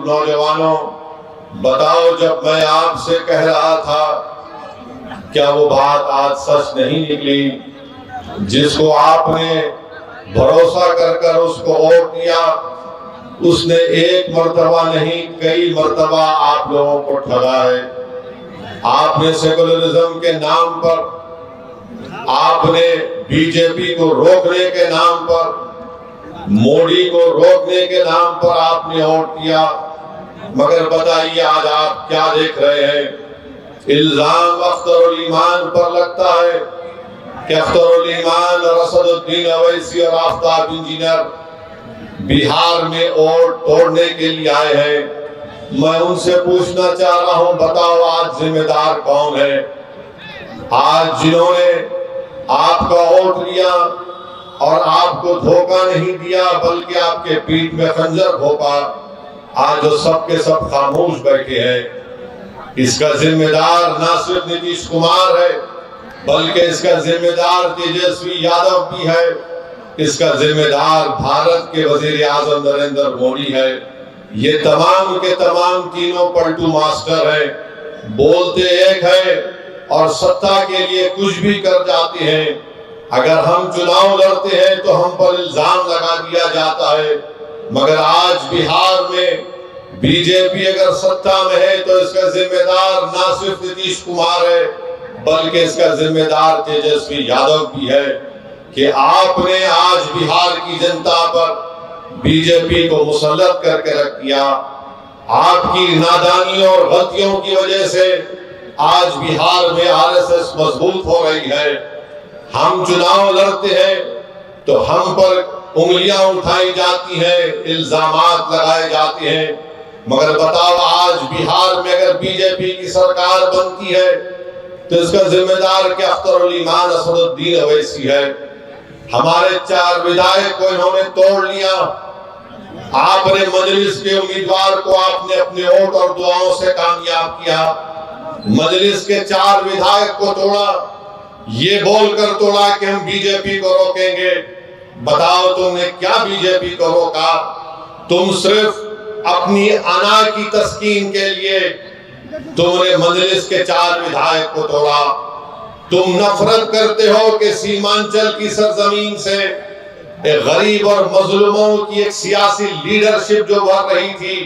नौजवानों, बताओ, जब मैं आपसे कह रहा था क्या वो बात आज सच नहीं निकली? जिसको आपने भरोसा कर कर उसको वोट दिया, उसने एक मर्तबा नहीं कई मर्तबा आप लोगों को ठगा है। आपने सेकुलरिज्म के नाम पर, आपने बीजेपी को रोकने के नाम पर, मोदी को रोकने के नाम पर आपने वोट दिया। मगर बताइए आज आप क्या देख रहे हैं? इल्जाम अख्तरुल ईमान पर लगता है कि अख्तरुल ईमान और असदुद्दीन अवैसी और आफ्ताब इंजीनियर बिहार में वोट तोड़ने के लिए आए हैं। मैं उनसे पूछना चाह रहा हूं, बताओ आज जिम्मेदार कौन है? आज जिन्होंने आपका वोट लिया और आपको धोखा नहीं दिया बल्कि आपके पीठ में खंजर भोंका, आज जो सबके सब खामोश बैठे हैं, इसका जिम्मेदार ना सिर्फ नीतीश कुमार है बल्कि इसका जिम्मेदार तेजस्वी यादव भी है। इसका जिम्मेदार भारत के वजीर आजम नरेंद्र मोदी है। ये तमाम के तमाम तीनों पलटू मास्टर हैं, बोलते एक है और सत्ता के लिए कुछ भी कर जाते हैं। अगर हम चुनाव लड़ते हैं तो हम पर इल्जाम लगा दिया जाता है, मगर आज बिहार में बीजेपी अगर सत्ता में है तो इसका जिम्मेदार ना सिर्फ नीतीश कुमार है बल्कि इसका जिम्मेदार तेजस्वी यादव भी है कि आपने आज बिहार की जनता पर बीजेपी को मुसल्लत करके रख दिया। आपकी नादानी और गलतियों की वजह से आज बिहार में आरएसएस मजबूत हो रही है। हम चुनाव लड़ते हैं तो हम पर उंगलियां उठाई जाती हैं, इल्जामात लगाए जाते हैं। मगर बताओ आज बिहार में अगर बीजेपी की सरकार बनती है तो इसका जिम्मेदार क्या अख्तरुल ईमान असदुद्दीन अवैसी है? हमारे 4 विधायक को इन्होंने तोड़ लिया। आपने मजलिस के उम्मीदवार को आपने अपने वोट और दुआओं से कामयाब किया। मजलिस के 4 विधायक को तोड़ा, ये बोलकर तोड़ा कि हम बीजेपी को रोकेंगे। बताओ तुमने क्या बीजेपी को रोका? तुम सिर्फ अपनी अना की तस्कीन के लिए तुमने मजलिस के 4 विधायक को तोड़ा। तुम नफरत करते हो कि सीमांचल की सरजमीन से एक गरीब और मजलूमों की एक सियासी लीडरशिप जो बढ़ रही थी,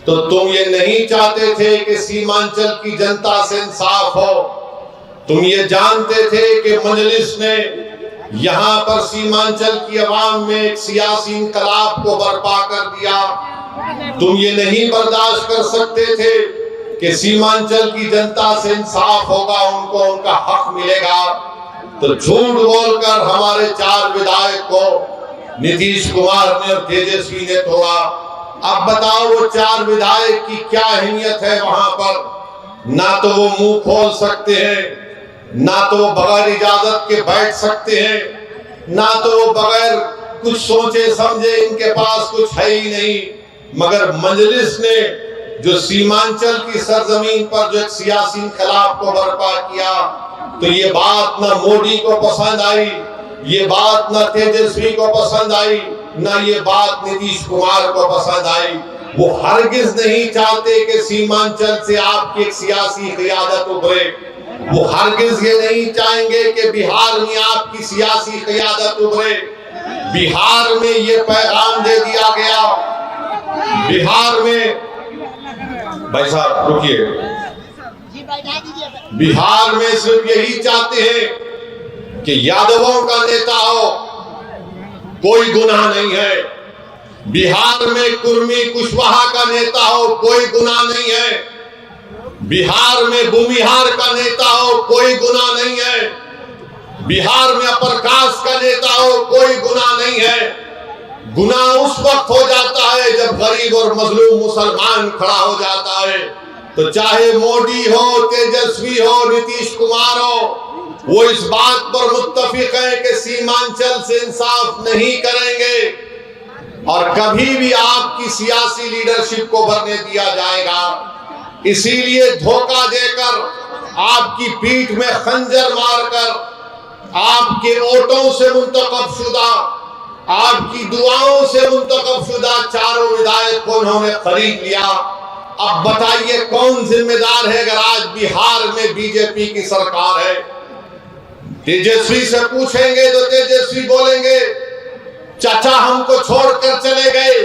तो तुम ये नहीं चाहते थे कि सीमांचल की जनता से इंसाफ हो। तुम ये जानते थे कि मजलिस ने यहाँ पर सीमांचल की आवाम में एक सियासी इंकलाब को बर्पा कर दिया। तुम ये नहीं बर्दाश्त कर सकते थे कि सीमांचल की जनता से इंसाफ होगा, उनको उनका हक मिलेगा। तो झूठ बोलकर हमारे 4 विधायक को नीतीश कुमार ने और तेजस्वी ने तोड़ा। अब बताओ वो 4 विधायक की क्या अहमियत है वहां पर? ना तो वो मुंह खोल सकते हैं, ना तो वो बगैर इजाजत के बैठ सकते हैं, ना तो वो बगैर कुछ सोचे समझे, इनके पास कुछ है ही नहीं। मगर मजलिस ने जो सीमांचल की सरजमीन पर जो एक सियासी इंकलाब को बर्पा किया, तो ये बात ना मोदी को पसंद आई, ये बात ना तेजस्वी को पसंद आई, ना ये बात नीतीश कुमार को पसंद आई। वो हरगिज नहीं चाहते कि सीमांचल से आपकी एक सियासी क़यादत उभरे। वो हरगिज ये नहीं चाहेंगे कि बिहार में आपकी सियासी क़यादत उभरे। बिहार में ये पैगाम दे दिया गया, बिहार में, भाई साहब रुकिए, बिहार में सिर्फ यही चाहते हैं कि यादवों का नेता हो, कोई गुनाह नहीं है। बिहार में कुर्मी कुशवाहा का नेता हो, कोई गुनाह नहीं है। बिहार में भूमिहार का नेता हो, कोई गुनाह नहीं है। बिहार में अपर कास्ट का नेता हो, कोई गुनाह नहीं है। गुनाह उस वक्त हो जाता है जब गरीब और मजलूम मुसलमान खड़ा हो जाता है। तो चाहे मोदी हो, तेजस्वी हो, नीतीश कुमार हो, वो इस बात पर मुत्तफिक है कि सीमांचल से इंसाफ नहीं करेंगे और कभी भी आपकी सियासी लीडरशिप को भरने दिया जाएगा। इसीलिए धोखा देकर, आपकी पीठ में खंजर मारकर, आपके वोटों से मुंतखब शुदा आपकी दुआओं से मुंतखब शुदा चारों विधायक को उन्होंने खरीद लिया। अब बताइए कौन जिम्मेदार है अगर आज बिहार में बीजेपी की सरकार है? तेजस्वी से पूछेंगे तो तेजस्वी बोलेंगे चाचा हमको छोड़कर चले गए।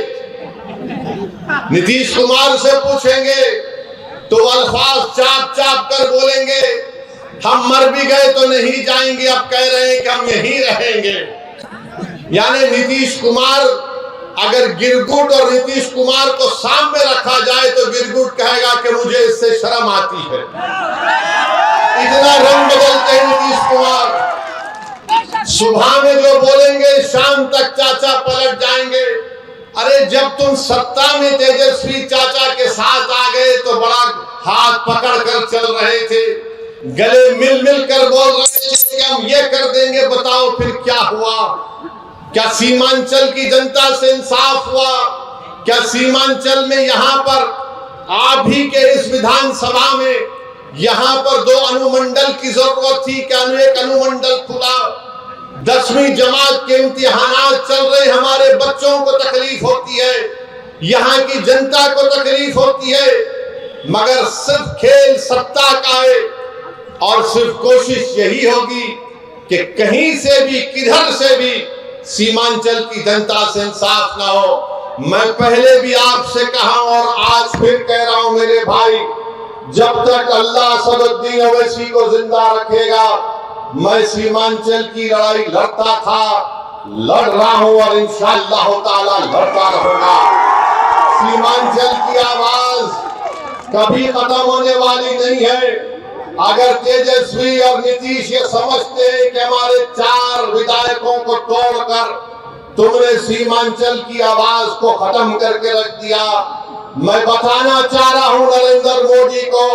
नीतीश कुमार से पूछेंगे तो अल्फाज चाप चाप कर बोलेंगे हम मर भी गए तो नहीं जाएंगे, अब कह रहे हैं कि हम यहीं रहेंगे। यानी नीतीश कुमार, अगर गिरगुट और नीतीश कुमार को सामने रखा जाए तो गिरगुट कहेगा कि मुझे इससे शर्म आती है। इतना रंग बदलते हैं नीतीश कुमार। सुबह में जो बोलेंगे शाम तक चाचा पलट जाएंगे। अरे जब तुम सत्ता में तेजस्वी चाचा के साथ आ गए तो बड़ा हाथ पकड़ कर चल रहे थे, गले मिल मिल कर बोल रहे थे कि हम ये कर देंगे। बताओ फिर क्या हुआ? क्या सीमांचल की जनता से इंसाफ हुआ? क्या सीमांचल में यहाँ पर आप ही के इस विधानसभा में यहाँ पर 2 अनुमंडल की जरूरत थी? क्या एक अनुमंडल खुला? 10वीं जमात के इम्तिहानात चल रहे, हमारे बच्चों को तकलीफ होती है, यहाँ की जनता को तकलीफ होती है, मगर सिर्फ खेल सत्ता का है और सिर्फ कोशिश यही होगी कि कहीं से भी किधर से भी सीमांचल की जनता से इंसाफ ना हो। मैं पहले भी आपसे कहा और आज फिर कह रहा हूं मेरे भाई, जब तक अल्लाह असदुद्दीन ओवैसी को जिंदा रखेगा मैं सीमांचल की लड़ाई लड़ता था, लड़ रहा हूं और इंशाअल्लाह ताला लड़ता रहूंगा। सीमांचल की आवाज कभी खत्म होने वाली नहीं है। अगर तेजस्वी और नीतीश ये समझते हैं कि हमारे 4 विधायकों को तोड़कर तुमने सीमांचल की आवाज को खत्म करके रख दिया, मैं बताना चाह रहा हूं नरेंद्र मोदी को,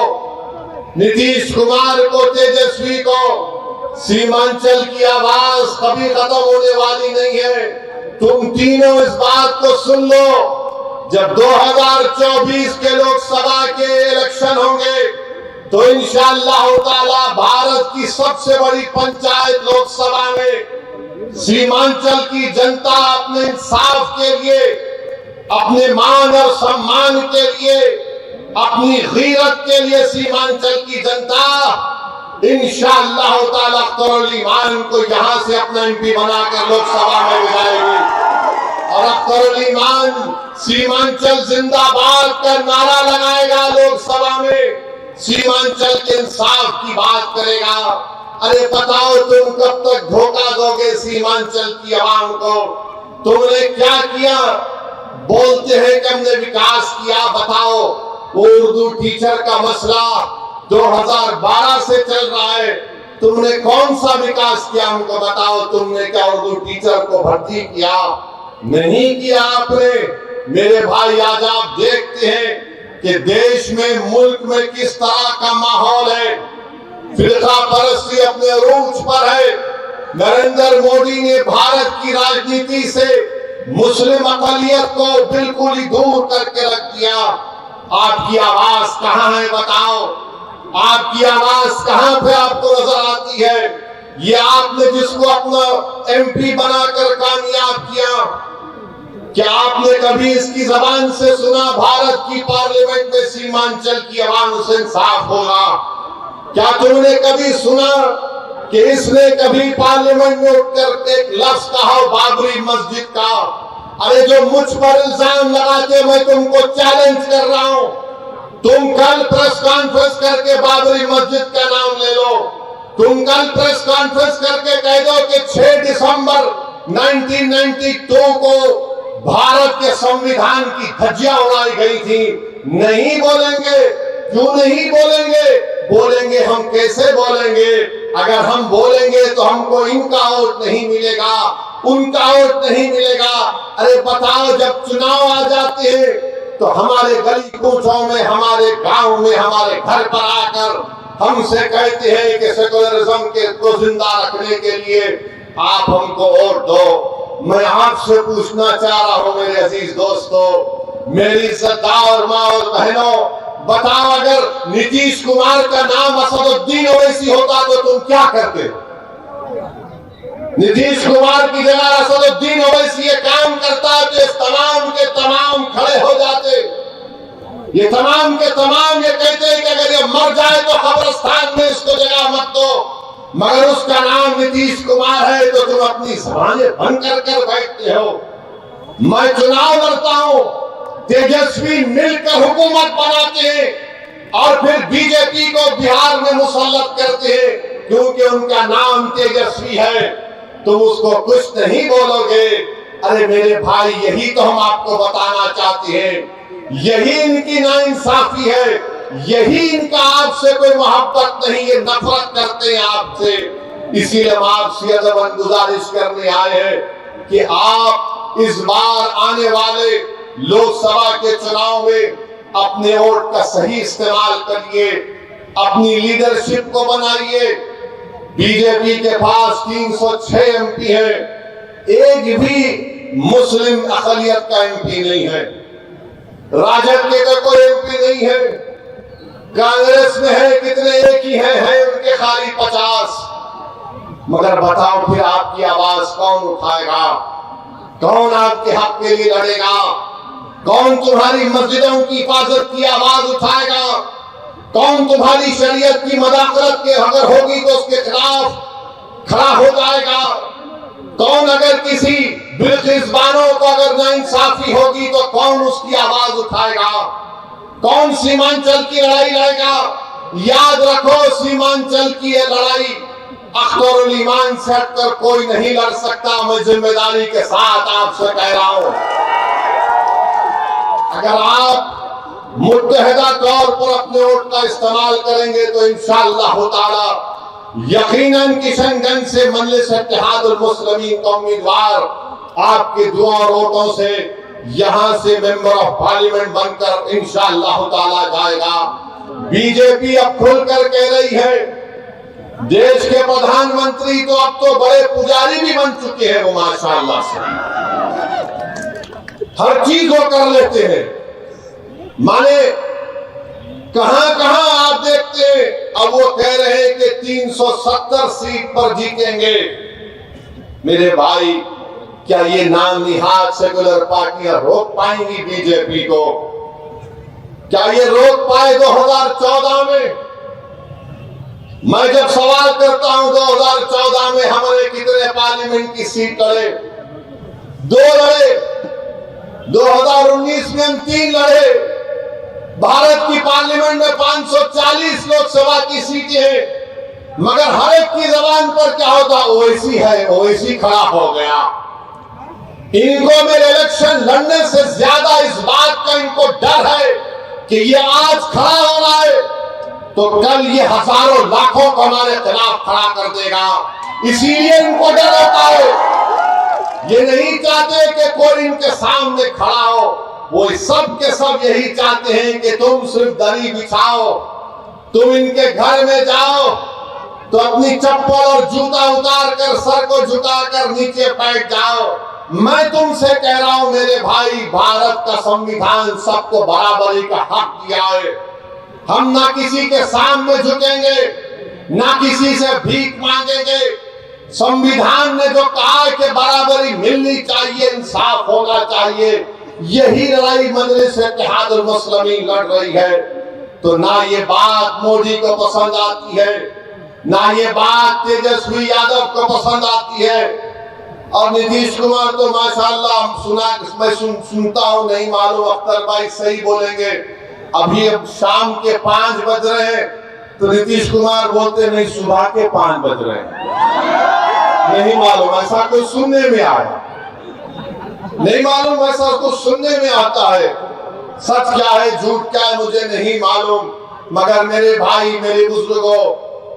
नीतीश कुमार को, तेजस्वी को, सीमांचल की आवाज कभी खत्म होने वाली नहीं है। तुम तीनों इस बात को सुन लो, जब 2024 के लोकसभा के इलेक्शन होंगे तो इंशाअल्लाह ताला भारत की सबसे बड़ी पंचायत लोकसभा में सीमांचल की जनता अपने इंसाफ के लिए, अपने मान और सम्मान के लिए, अपनी गीरत के लिए सीमांचल की जनता इंशाअल्लाह ताला अख्तरुल ईमान को यहां से अपना एमपी बनाकर लोकसभा में बुलाएगी और अख्तरुल ईमान सीमांचल जिंदाबाद का नारा लगाएगा, लोकसभा में सीमांचल के इंसाफ की बात करेगा। अरे बताओ तुम कब तक धोखा दोगे सीमांचल की आवाम को? तुमने क्या किया? बोलते हैं कि हमने विकास किया। बताओ, वो उर्दू टीचर का मसला 2012 से चल रहा है, तुमने कौन सा विकास किया हमको बताओ। तुमने क्या उर्दू टीचर को भर्ती किया? नहीं किया आपने। मेरे भाई आज आप देखते हैं कि देश में, मुल्क में किस तरह का माहौल है, फिरका परस्ती अपने रूज पर है। नरेंद्र मोदी ने भारत की राजनीति से मुस्लिम अक़लियत को बिल्कुल ही दूर करके रख दिया। आपकी आवाज कहां है बताओ? आपकी आवाज कहां पे आपको नजर आती है? ये आपने जिसको अपना एमपी बनाकर कामयाब किया, क्या आपने कभी इसकी जबान से सुना भारत की पार्लियामेंट में सीमांचल की आवाम से इंसाफ होगा? क्या तुमने कभी सुना कि इसने कभी पार्लियामेंट में उठकर एक लफ्ज कहा बाबरी मस्जिद का? अरे जो मुझ पर इल्जाम लगाते, मैं तुमको चैलेंज कर रहा हूं, तुम कल प्रेस कॉन्फ्रेंस करके बाबरी मस्जिद का नाम ले लो। तुम कल प्रेस कॉन्फ्रेंस करके कह दो कि 6 दिसंबर 1992 को भारत के संविधान की धज्जियां उड़ाई गई थी। नहीं बोलेंगे। क्यों नहीं बोलेंगे? बोलेंगे हम कैसे बोलेंगे? अगर हम बोलेंगे तो हमको इनका वोट नहीं मिलेगा, उनका वोट नहीं मिलेगा। अरे बताओ, जब चुनाव आ जाते हैं तो हमारे गली कूचों में, हमारे गांव में, हमारे घर पर आकर हमसे कहते हैं कि सेकुलरिज्म के को जिंदा रखने के लिए आप हमको वोट दो। मैं आपसे पूछना चाह रहा हूं मेरे अजीज दोस्तों, मेरी इज्जतदार माँ और बहनों, बताओ अगर नीतीश कुमार का नाम असदुद्दीन ओवैसी होता तो तुम क्या करते? नीतीश कुमार की जगह असदुद्दीन ओवैसी ये काम करता तो ये तमाम के तमाम खड़े हो जाते। ये तमाम के तमाम ये कहते हैं कि अगर ये मर जाए तो कब्रिस्तान में इसको जगह मत दो, मगर उसका नाम नीतीश कुमार है तो तुम अपनी जबानें बंद कर बैठते हो। मैं चुनाव लड़ता हूं, तेजस्वी मिलकर हुकूमत बनाते हैं और फिर बीजेपी को बिहार में मुसल्लत करते हैं क्योंकि उनका नाम तेजस्वी है। तुम उसको कुछ नहीं बोलोगे। अरे मेरे भाई, यही तो हम आपको बताना चाहते हैं, यही इनकी नाइंसाफी है, यही इनका आपसे कोई मोहब्बत नहीं, ये नफरत करते हैं आपसे। इसीलिए हम आपसे अदबन गुजारिश करने आए हैं कि आप इस बार आने वाले लोकसभा के चुनाव में अपने वोट का सही इस्तेमाल करिए, अपनी लीडरशिप को बनाइए। बीजेपी के पास 306 एमपी है, एक भी मुस्लिम अकलियत का एमपी नहीं है। राजद के तो कोई एमपी नहीं है। कांग्रेस में है कितने, एक ही है उनके खाली 50। मगर बताओ फिर आपकी आवाज कौन उठाएगा? कौन आपके हक के लिए लड़ेगा? कौन तुम्हारी मस्जिदों की हिफाजत की आवाज उठाएगा? कौन तुम्हारी शरीयत की मदाखलत के अगर होगी तो उसके खिलाफ खड़ा हो जाएगा? कौन अगर किसी बिल्किसबानों को अगर नाइंसाफी होगी तो कौन उसकी आवाज उठाएगा? कौन सीमांचल की लड़ाई लड़ेगा? याद रखो, सीमांचल की ये लड़ाई अख्तरुल ईमान से हटकर कोई नहीं लड़ सकता। मैं जिम्मेदारी के साथ आपसे कह रहा हूं, अगर आप मुत्तहिदा तौर पर अपने वोट का इस्तेमाल करेंगे तो इंशाअल्लाह ताला यकीनन किशनगंज से मजलिस इत्तेहादुल मुस्लिमीन का उम्मीदवार आपके दुआ और वोटों से यहां से मेंबर ऑफ पार्लियामेंट बनकर इंशाअल्लाह ताला जाएगा। बीजेपी अब खुलकर कह रही है, देश के प्रधानमंत्री तो अब तो बड़े पुजारी भी बन चुके हैं। वो माशाअल्लाह से हर चीज वो कर लेते हैं। माने कहां कहां आप देखते हैं, अब वो कह रहे हैं कि 370 सीट पर जीतेंगे। मेरे भाई, क्या ये नाम निहाद सेकुलर पार्टियां रोक पाएंगी बीजेपी को? क्या ये रोक पाए 2014 में? मैं जब सवाल करता हूं 2014 में हमने कितने पार्लियामेंट की सीट लड़े? 2 लड़े। 2019 में हम 3 लड़े। भारत की पार्लियामेंट में 540 लोकसभा की सीटें हैं, मगर हर एक की जबान पर क्या होता? ओवैसी है, ओवैसी खड़ा हो गया। इनको मेरे इलेक्शन लड़ने से ज्यादा इस बात का इनको डर है कि ये आज खड़ा हो रहा है तो कल ये हजारों लाखों को हमारे खिलाफ खड़ा कर देगा। इसीलिए इनको डर होता है। ये नहीं चाहते कि कोई इनके सामने खड़ा हो। वो सब के सब यही चाहते हैं कि तुम सिर्फ दरी बिछाओ, तुम इनके घर में जाओ तो अपनी चप्पल और जूता उतार कर सर को झुकाकर नीचे बैठ जाओ। मैं तुमसे कह रहा हूं मेरे भाई, भारत का संविधान सबको बराबरी का हक दिया है। हम ना किसी के सामने झुकेंगे, ना किसी से भीख मांगेंगे। संविधान ने जो कहा कि बराबरी मिलनी चाहिए, इंसाफ होना चाहिए, यही लड़ाई मजलिस इत्तेहादुल मुस्लिमीन लड़ रही है। तो ना ये बात मोदी को पसंद आती है, ना ये बात तेजस्वी यादव को पसंद आती है। और नीतीश कुमार तो माशाअल्लाह मैं सुनता हूं, नहीं मालूम अख्तर भाई सही बोलेंगे, अभी अब शाम के 5 बज रहे हैं तो नीतीश कुमार बोलते नहीं सुबह के 5 बज रहे हैं। नहीं मालूम, ऐसा कोई सुनने में आया, नहीं मालूम, ऐसा कुछ सुनने में आता है। सच क्या है झूठ क्या है मुझे नहीं मालूम, मगर मेरे भाई, मेरे बुजुर्गों,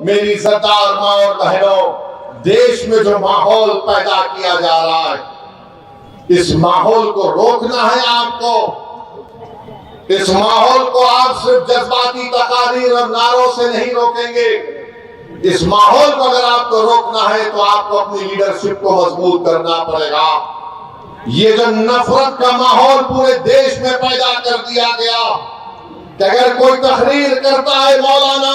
मेरी सरदार माँ और बहनों, देश में जो माहौल पैदा किया जा रहा है, इस माहौल को रोकना है आपको। इस माहौल को आप सिर्फ जज्बाती तकारीर और नारों से नहीं रोकेंगे। इस माहौल को अगर आपको रोकना है तो आपको अपनी लीडरशिप को मजबूत करना पड़ेगा। ये जो नफरत का माहौल पूरे देश में पैदा कर दिया गया कि अगर कोई तकरीर करता है मौलाना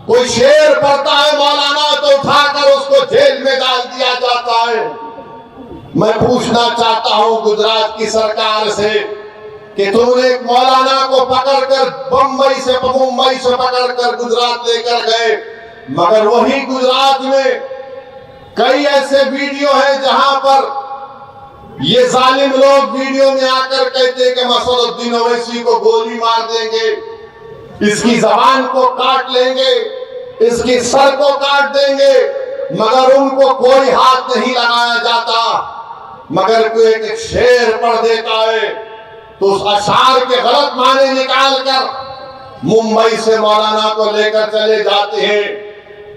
कोई शेर पढ़ता है मौलाना तो उठाकर उसको जेल में डाल दिया जाता है। मैं पूछना चाहता हूं गुजरात की सरकार से कि तुमने एक मौलाना को पकड़कर मुंबई से पकड़कर गुजरात लेकर गए, मगर वही गुजरात में कई ऐसे वीडियो हैं जहां पर ये जालिम लोग वीडियो में आकर कहते हैं कि मसदुद्दीन ओवैसी को गोली मार देंगे, इसकी जबान को काट लेंगे, इसकी सर को काट देंगे, मगर उनको कोई हाथ नहीं लगाया जाता। मगर कोई एक शेर पढ़ देता है तो उस अशार के गलत माने निकालकर मुंबई से मौलाना को लेकर चले जाते हैं।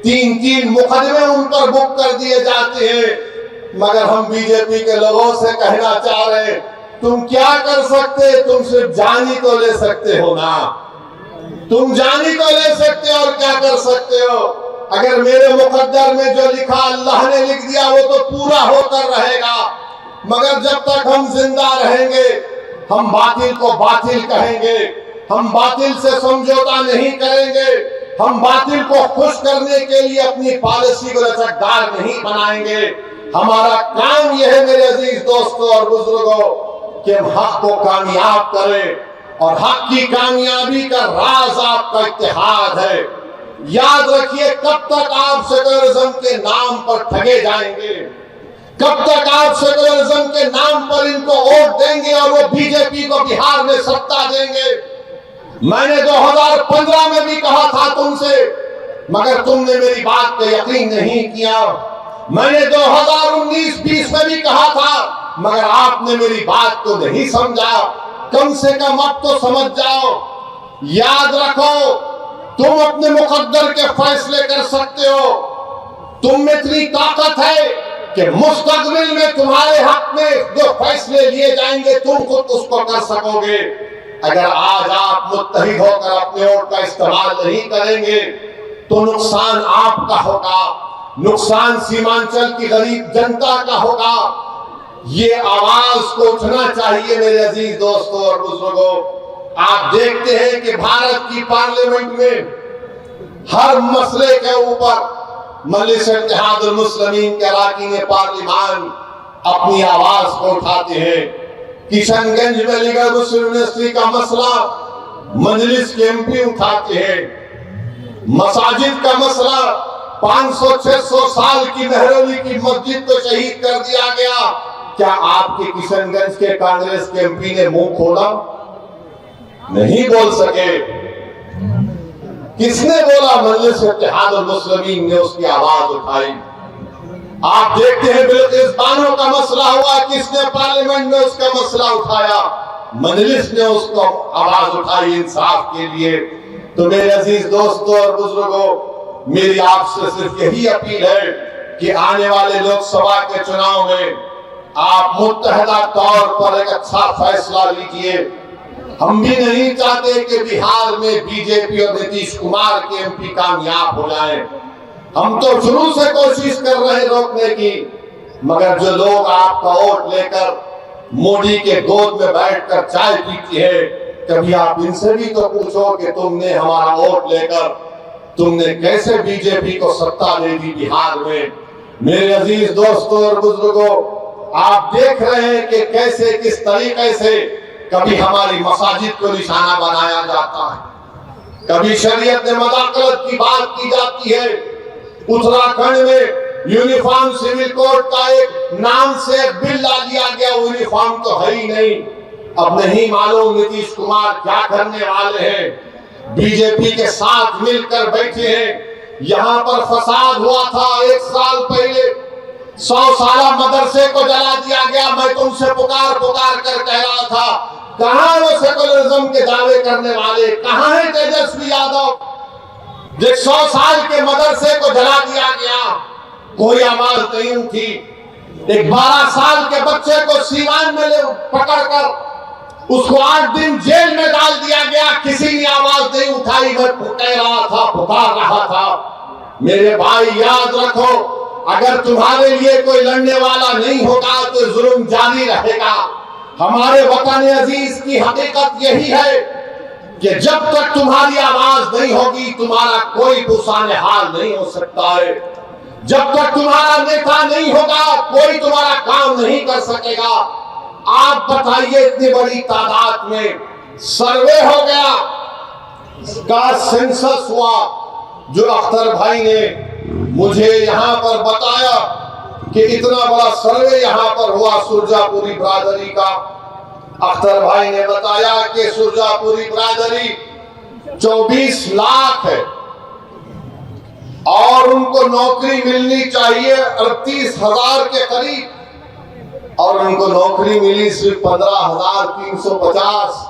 3-3 मुकदमे उन पर बुक कर दिए जाते हैं। मगर हम बीजेपी के लोगों से कहना चाह रहे हैं, तुम क्या कर सकते? तुम सिर्फ जानी को ले सकते हो ना, तुम जानी को ले सकते हो और क्या कर सकते हो? अगर मेरे मुकद्दर में जो लिखा अल्लाह ने लिख दिया वो तो पूरा होकर रहेगा, मगर जब तक हम जिंदा रहेंगे हम बातिल को बातिल कहेंगे, हम बातिल से समझौता नहीं करेंगे, हम बातिल को खुश करने के लिए अपनी पॉलिसी को लचकदार नहीं बनाएंगे। हमारा काम यह है मेरे अजीज दोस्तों और बुजुर्गों कि हम हक को कामयाब करें और हक की कामयाबी का राज आपका इत्तेहाद है। याद रखिए, कब तक आप सेकुलरिज्म के नाम पर ठगे जाएंगे, कब तक आप सेकुलरिज्म के नाम पर इनको वोट देंगे और वो बीजेपी को बिहार में सत्ता देंगे। मैंने 2015 में भी कहा था तुमसे, मगर तुमने मेरी बात पे यकीन नहीं किया। मैंने 2019-20 में भी कहा था, मगर आपने मेरी बात को नहीं समझा। कम से कम अब तो समझ जाओ। याद रखो, तुम अपने मुकद्दर के फैसले कर सकते हो। तुम में इतनी ताकत है कि मुस्तकबिल में तुम्हारे हक में जो फैसले लिए जाएंगे तुम खुद उसको कर सकोगे। अगर आज आप मुत्तहिद होकर अपने वोट का इस्तेमाल नहीं करेंगे तो नुकसान आपका होगा, नुकसान सीमांचल की गरीब जनता का होगा। ये आवाज को उठना चाहिए मेरे अजीज दोस्तों और बुजुर्गों। आप देखते हैं कि भारत की पार्लियामेंट में हर मसले के ऊपर मजलिस इत्तेहादुल मुस्लिमीन के अरकान पार्लिमान अपनी आवाज को उठाते हैं। किशनगंज में लीगल मुस्लिम यूनिवर्सिटी का मसला मजलिस के एमपी उठाते हैं। मसाजिद का मसला 500-600 साल की मेहरौली की मस्जिद को शहीद कर दिया गया। क्या आपके किशनगंज के कांग्रेस के एमपी ने मुंह खोला? नहीं बोल सके। किसने बोला? मजलिस इत्तेहादुल मुस्लिमीन ने उसकी आवाज उठाई। आप देखते हैं बिल्किस बानो का मसला हुआ, किसने पार्लियामेंट में उसका मसला उठाया? मजलिस ने उसको आवाज उठाई इंसाफ के लिए। तो मेरे अजीज दोस्तों और बुजुर्गों, मेरी आपसे सिर्फ यही अपील है कि आने वाले लोकसभा के चुनाव में आप मुत्तहदा तौर पर एक अच्छा फैसला लीजिए। हम भी नहीं चाहते कि बिहार में बीजेपी और नीतीश कुमार के एमपी कामयाब हो जाएं। हम तो शुरू से कोशिश कर रहे हैं रोकने की, मगर जो लोग आपका वोट लेकर मोदी के गोद में बैठकर चाय पीती है, कभी आप इनसे भी तो पूछो कि तुमने हमारा वोट लेकर तुमने कैसे बीजेपी को सत्ता दे दी बिहार में। मेरे अजीज दोस्तों और बुजुर्गों, आप देख रहे हैं कि कैसे किस तरीके से कभी हमारी मसाजिद को निशाना बनाया जाता है, कभी शरीयत में मदाखलत की बात की जाती है। उत्तराखंड में यूनिफॉर्म सिविल कोड का एक नाम से एक बिल ला दिया गया, यूनिफॉर्म तो है ही नहीं। अब नहीं मालूम नीतीश कुमार क्या करने वाले हैं। बीजेपी के साथ मिलकर बैठे हैं। यहाँ पर फसाद हुआ था 1 साल पहले, 100 साला मदरसे को जला दिया गया। मैं तुमसे पुकार कर कह रहा था, कहां वो सेकुलरिज्म के दावे करने वाले, कहां है तेजस्वी यादव? जो 100 साल के मदरसे को जला दिया गया, कोई आवाज नहीं उठी। एक 12 साल के बच्चे को सीवान में पकड़कर उसको 8 दिन जेल में डाल दिया गया, किसी ने आवाज नहीं उठाई। मैं कह रहा था, पुकार रहा था। मेरे भाई याद रखो, अगर तुम्हारे लिए कोई लड़ने वाला नहीं होगा तो जुल्म जारी रहेगा। हमारे वतन अजीज की हकीकत यही है कि जब तक तुम्हारी आवाज नहीं होगी तुम्हारा कोई पुसाने हाल नहीं हो सकता है। जब तक तुम्हारा नेता नहीं होगा कोई तुम्हारा काम नहीं कर सकेगा। आप बताइए, इतनी बड़ी तादाद में सर्वे हो गया, का सेंसस हुआ, जो अख्तर भाई ने मुझे यहां पर बताया कि इतना बड़ा सर्वे यहां पर हुआ सुरजापुरी बिरादरी का। अख्तर भाई ने बताया कि सुरजापुरी बिरादरी 24 लाख है और उनको नौकरी मिलनी चाहिए 38,000 के करीब, और उनको नौकरी मिली सिर्फ 15,350।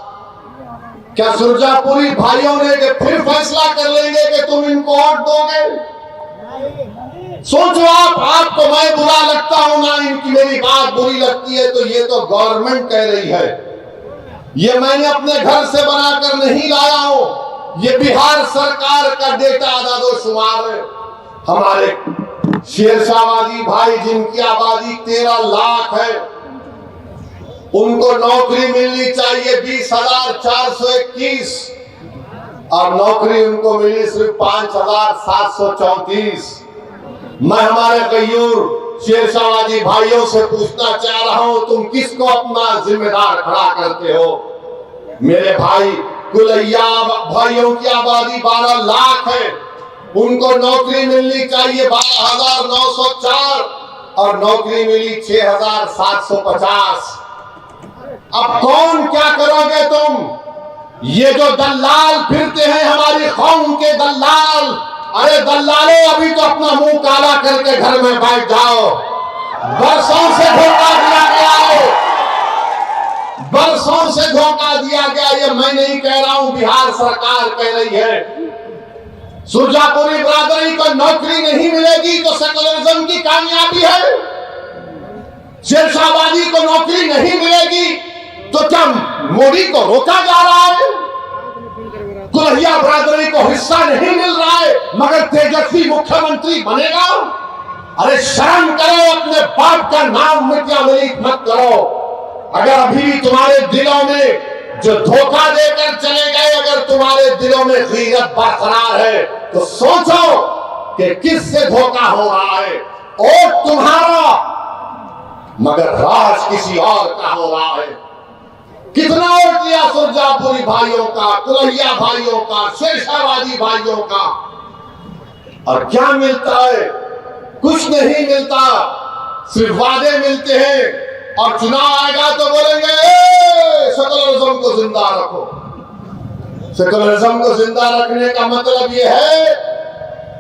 क्या सुरजापुरी भाइयों ने कि फिर फैसला कर लेंगे कि तुम इनको वोट दोगे? सोचो आपको मैं बुरा लगता हूं ना इनकी मेरी बात बुरी लगती है तो ये तो गवर्नमेंट कह रही है, ये मैंने अपने घर से बनाकर नहीं लाया हूं, ये बिहार सरकार का डेटा आदादोशुमार है। हमारे शेरशाहबादी भाई जिनकी आबादी 13 लाख है, उनको नौकरी मिलनी चाहिए 20,421 और नौकरी उनको मिली सिर्फ 5,734। मैं हमारे गयूर शेरशाहबादी भाइयों से पूछना चाह रहा हूं, तुम किसको अपना जिम्मेदार खड़ा करते हो? मेरे भाई कुलैया भाइयों की आबादी 12 लाख है, उनको नौकरी मिलनी चाहिए 12,904 और नौकरी मिली 6,750। अब कौन क्या करोगे तुम? ये जो दलाल फिरते हैं हमारी कौम के दलाल, अरे दलालों अभी तो अपना मुंह काला करके घर में बैठ जाओ। बरसों से धोखा दिया गया है, बरसों से धोखा दिया गया। ये मैं नहीं कह रहा हूं, बिहार सरकार कह रही है। सुरजापुरी बिरादरी को नौकरी नहीं मिलेगी तो सेकुलरिज्म की कामयाबी है। शेरशाहबादी को नौकरी नहीं मिलेगी तो क्या मोदी को रोका जा रहा है? कुलैया बिरादरी को हिस्सा नहीं मिल रहा है मगर तेजस्वी मुख्यमंत्री बनेगा? अरे शर्म करो, अपने बाप का नाम मिट्यामलीत मत करो। अगर अभी तुम्हारे दिलों में जो धोखा देकर चले गए, अगर तुम्हारे दिलों में गीरत बरकरार है तो सोचो कि किससे धोखा हो रहा है। वोट तुम्हारा मगर राज किसी और का हो रहा है। कितना वोट लिया सुरजापुरी भाइयों का, कुलैया भाइयों का, शेरशाहबादी भाइयों का, और क्या मिलता है? कुछ नहीं मिलता, सिर्फ वादे मिलते हैं और चुनाव आएगा तो बोलेंगे सेकुलरिज्म को जिंदा रखो। सेकुलरिज्म को जिंदा रखने का मतलब यह है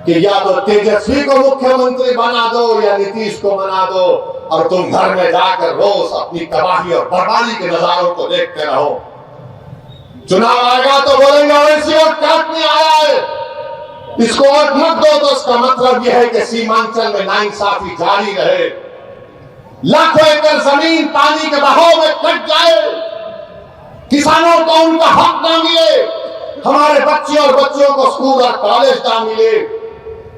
कि या तो तेजस्वी को मुख्यमंत्री बना दो या नीतीश को बना दो और तुम घर में जाकर रोज अपनी तबाही और बर्बादी के नजारों को देखते रहो। चुनाव आएगा तो बोलेंगे वैसी वोट काटने आया है, इसको वोट मत दो। तो इसका मतलब यह है कि सीमांचल में नाइंसाफी जारी रहे, लाखों एकड़ जमीन पानी के बहाव में कट जाए, किसानों को उनका हक ना मिले, हमारे बच्चे और बच्चों को स्कूल और कॉलेज ना मिले।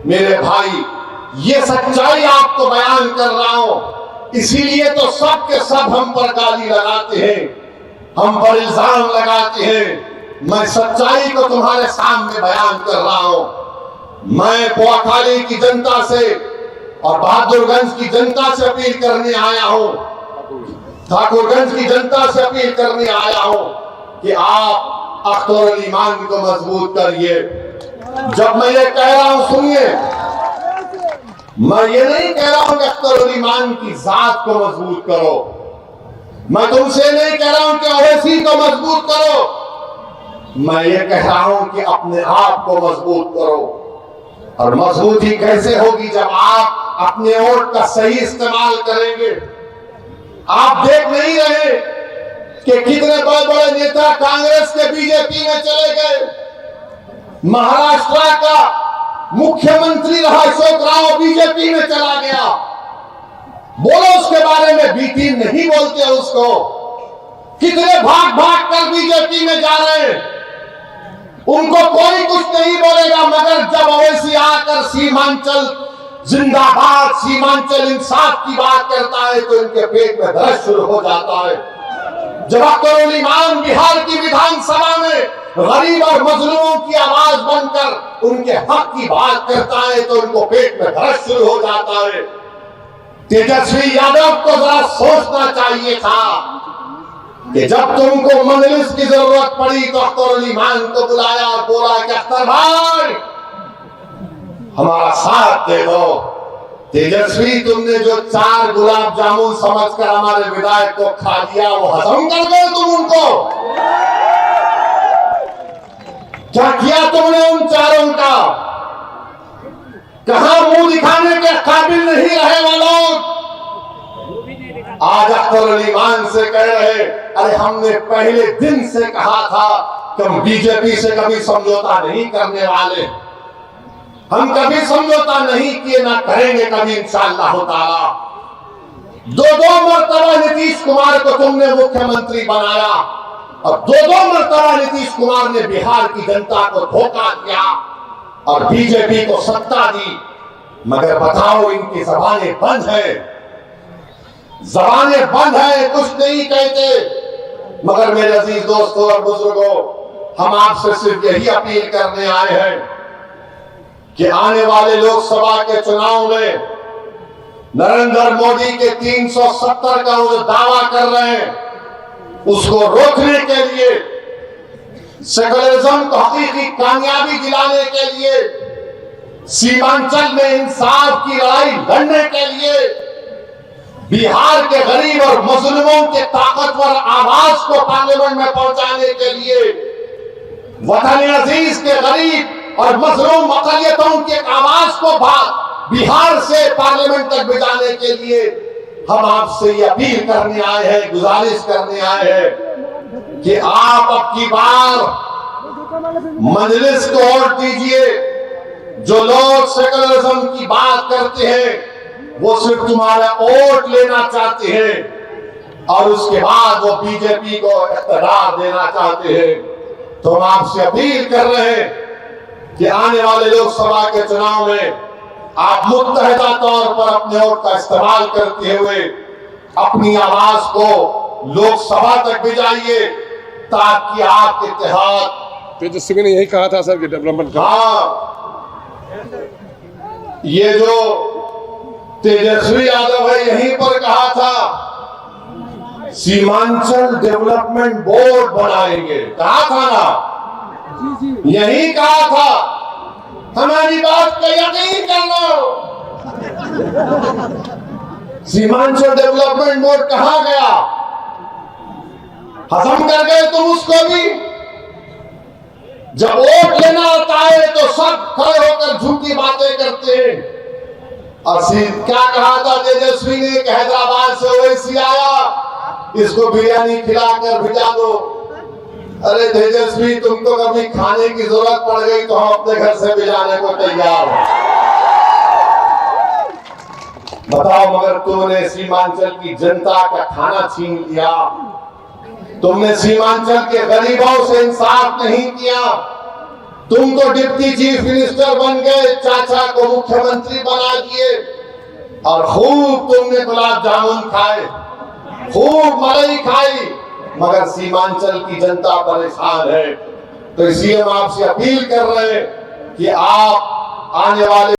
मेरे भाई, ये सच्चाई आपको बयान कर रहा हूं, इसीलिए तो सब के सब हम पर गाली लगाते हैं, हम पर इल्जाम लगाते हैं। मैं सच्चाई को तुम्हारे सामने बयान कर रहा हूं। मैं पोखाली की जनता से और बहादुरगंज की जनता से अपील करने आया हूं, ठाकुरगंज की जनता से अपील करने आया हूं कि आप अख्तर अली मान को मजबूत करिए। जब मैं ये कह रहा हूं सुनिए, मैं ये नहीं कह रहा हूं कि अख्तर अली मान की जात को मजबूत करो, मैं तुमसे नहीं कह रहा हूं कि ओवैसी को मजबूत करो, मैं ये कह रहा हूं कि अपने आप को मजबूत करो। और मजबूती कैसे होगी? जब आप अपने वोट का सही इस्तेमाल करेंगे। आप देख नहीं रहे कि कितने बड़े बड़े नेता कांग्रेस के बीजेपी में चले गए। महाराष्ट्र का मुख्यमंत्री रहा अशोक राव बीजेपी में चला गया। बोलो उसके बारे में, बीटी नहीं बोलते उसको। कितने भाग भाग कर बीजेपी में जा रहे हैं, उनको कोई कुछ नहीं बोलेगा। मगर जब ओवैसी आकर सीमांचल जिंदाबाद, सीमांचल इंसाफ की बात करता है तो इनके पेट में दर्द शुरू हो जाता है। जब अख्तर अली मान बिहार की विधानसभा में गरीब और मजलूमों की आवाज बनकर उनके हक की बात करता है तो उनको पेट में दर्द शुरू हो जाता है। तेजस्वी यादव को जरा सोचना चाहिए था कि जब तुमको मजलिस की जरूरत पड़ी तो अख्तर अली खान को बुलाया और बोला कि अख्तर भाई हमारा साथ दे दो। तेजस्वी तुमने जो 4 गुलाब जामुन समझकर हमारे विधायक को खा दिया वो हजम कर गए तुम उनको। क्या किया तुमने उन 4 का? कहां मुंह दिखाने के काबिल नहीं रहे वो लोग। आज अख्तर अली खान से कह रहे अरे हमने पहले दिन से कहा था कि हम बीजेपी से कभी समझौता नहीं करने वाले, हम कभी समझौता नहीं किए ना करेंगे कभी इंशाअल्लाह ताला। 2 मरतबा नीतीश कुमार को तुमने मुख्यमंत्री बनाया और 2 मरतबा नीतीश कुमार ने बिहार की जनता को धोखा दिया और बीजेपी को सत्ता दी। मगर बताओ इनकी जबानें बंद है, जबानें बंद है, कुछ नहीं कहते। मगर मेरे अजीज दोस्तों और बुजुर्गों, हम आपसे सिर्फ यही अपील करने आए हैं कि आने वाले लोकसभा के चुनाव में नरेंद्र मोदी के 370 का वो दावा कर रहे हैं उसको रोकने के लिए, सेकुलरिज्म को हकीकी कामयाबी दिलाने के लिए, सीमांचल में इंसाफ की लड़ाई लड़ने के लिए, बिहार के गरीब और मजलूमों के ताकतवर आवाज को पार्लियामेंट में पहुंचाने के लिए, वतन अजीज के गरीब और मजलूम अक़लियतों की आवाज को बिहार से पार्लियामेंट तक भिजाने के लिए हम आपसे ये अपील करने आए हैं, गुजारिश करने आए हैं कि आप अब की बार मजलिस को वोट दीजिए। जो लोग सेकुलरिज्म की बात करते हैं वो सिर्फ तुम्हारा वोट लेना चाहते हैं और उसके बाद वो बीजेपी को इक़्तिदार देना चाहते हैं। तो हम आपसे अपील कर रहे हैं कि आने वाले लोकसभा के चुनाव में आप मुत्तहिदा तौर पर अपने वोट का इस्तेमाल करते हुए अपनी आवाज को लोकसभा तक भिजाइए ताकि आप इत्तेहाद। तेजस्वी ने यही कहा था सर कि डेवलपमेंट का। हाँ, ये जो तेजस्वी यादव है यहीं पर कहा था सीमांचल डेवलपमेंट बोर्ड बनाएंगे, कहा था ना, यही कहा था। हमारी बात का यकीन कर लो। सीमांचल डेवलपमेंट बोर्ड कहां गया? हजम कर गए तुम उसको भी। जब वोट लेना आता है तो सब खड़े होकर झूठी बातें करते हैं। और क्या कहा था तेजस्वी ने कि हैदराबाद से ओवैसी आया, इसको बिरयानी खिलाकर भिजा दो। अरे तेजस्वी, तुमको कभी खाने की जरूरत पड़ गई तो हम अपने घर से भिजाने को तैयार हैं। बताओ, मगर तुमने सीमांचल की जनता का खाना छीन लिया, तुमने सीमांचल के गरीबों से इंसाफ नहीं किया। तुम तो डिप्टी चीफ मिनिस्टर बन गए, चाचा को मुख्यमंत्री बना दिए और खूब तुमने गुलाब जामुन खाए, खूब मलाई खाई, मगर सीमांचल की जनता परेशान है। तो इसलिए हम आपसे अपील कर रहे हैं कि आप आने वाले